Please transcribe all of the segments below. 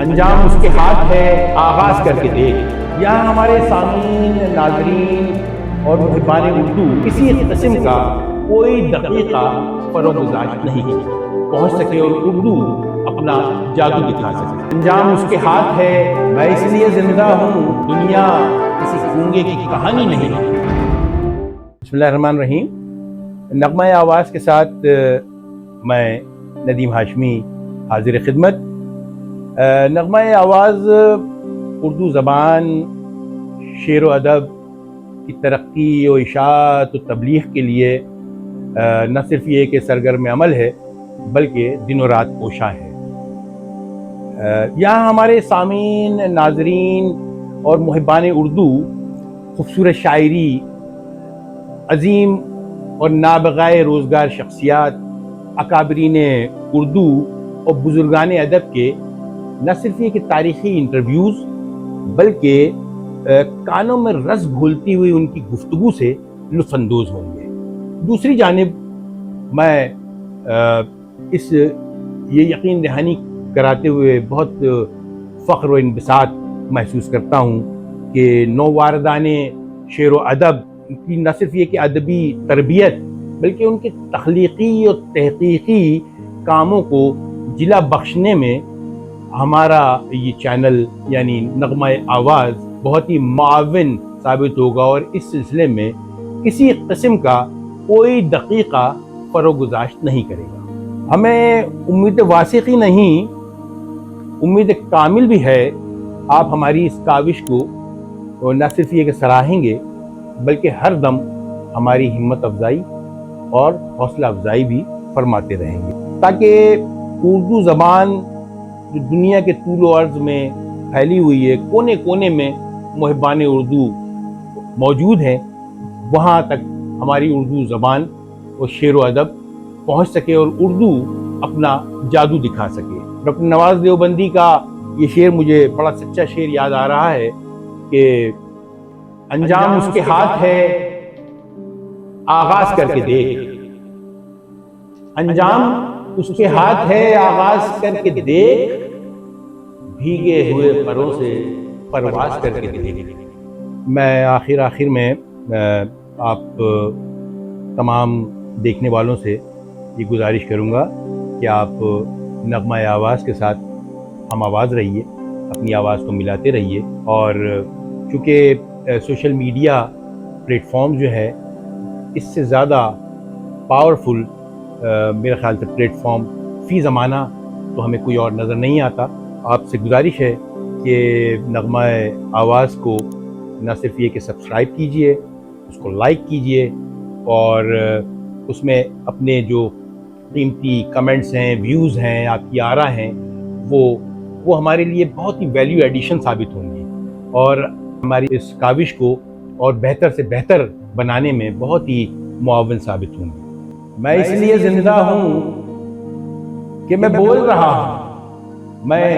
انجام اس کے ہاتھ ہے، آغاز کر کے دیکھ۔ یہاں ہمارے سامعین، ناظرین اور محبان اردو کسی قسم کا کوئی دقیقہ فروگزاشت نہیں کی پہنچ سکے اور اردو اپنا جادو دکھا سکے۔ انجام اس کے ہاتھ ہے، میں اس لیے زندہ ہوں، دنیا کسی گونگے کی کہانی نہیں۔ بسم اللہ الرحمن الرحیم۔ نغمہ آواز کے ساتھ میں ندیم ہاشمی حاضر خدمت۔ نغمہ آواز اردو زبان، شعر و ادب کی ترقی و اشاعت و تبلیغ کے لیے نہ صرف یہ کہ سرگرم عمل ہے بلکہ دن و رات کوشاں ہے۔ یہاں ہمارے سامعین، ناظرین اور محبان اردو خوبصورت شاعری، عظیم اور نابغائے روزگار شخصیات، اکابرین اردو اور بزرگان ادب کے نہ صرف یہ کہ تاریخی انٹرویوز بلکہ کانوں میں رس گھولتی ہوئی ان کی گفتگو سے لطف اندوز ہوں گے۔ دوسری جانب میں یہ یقین دہانی کراتے ہوئے بہت فخر و انبساط محسوس کرتا ہوں کہ نوواردان شعر و ادب کی نہ صرف یہ کہ ادبی تربیت بلکہ ان کے تخلیقی اور تحقیقی کاموں کو جلا بخشنے میں ہمارا یہ چینل یعنی نغمہ آواز بہت ہی معاون ثابت ہوگا اور اس سلسلے میں کسی قسم کا کوئی دقیقہ فروگزاشت نہیں کرے گا۔ ہمیں امید واثقی نہیں، امید کامل بھی ہے آپ ہماری اس کاوش کو نہ صرف یہ کہ سراہیں گے بلکہ ہر دم ہماری ہمت افزائی اور حوصلہ افزائی بھی فرماتے رہیں گے تاکہ اردو زبان جو دنیا کے طول و عرض میں پھیلی ہوئی ہے، کونے کونے میں محبان اردو موجود ہیں، وہاں تک ہماری اردو زبان اور شعر و ادب پہنچ سکے اور اردو اپنا جادو دکھا سکے۔ ڈاکٹر نواز دیوبندی کا یہ شعر مجھے بڑا سچا شعر یاد آ رہا ہے کہ انجام اس کے ہاتھ ہے، آغاز کر کے دیکھ۔ انجام اس کے ہاتھ ہے، آغاز کر کے دیکھ، بھیگے ہوئے پروں سے پرواز کر کے دیکھ۔ میں آخر میں آپ تمام دیکھنے والوں سے یہ گزارش کروں گا کہ آپ نغمہ آواز کے ساتھ ہم آواز رہیے، اپنی آواز کو ملاتے رہیے، اور چونکہ سوشل میڈیا پلیٹ فارم جو ہے اس سے زیادہ پاورفل میرے خیال سے پلیٹ فارم فی زمانہ تو ہمیں کوئی اور نظر نہیں آتا۔ آپ سے گزارش ہے کہ نغمہ آواز کو نہ صرف یہ کہ سبسکرائب کیجئے، اس کو لائک کیجئے اور اس میں اپنے جو قیمتی کمنٹس ہیں، ویوز ہیں، آپ کی آرا ہیں، وہ ہمارے لیے بہت ہی ویلیو ایڈیشن ثابت ہوں گی اور ہماری اس کاوش کو اور بہتر سے بہتر بنانے میں بہت ہی معاون ثابت ہوں گی۔ میں اس لیے زندہ ہوں کہ میں بول رہا ہوں، میں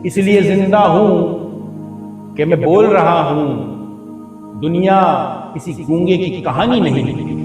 اس لیے زندہ ہوں کہ میں بول رہا ہوں، دنیا کسی گونگے کی کہانی نہیں۔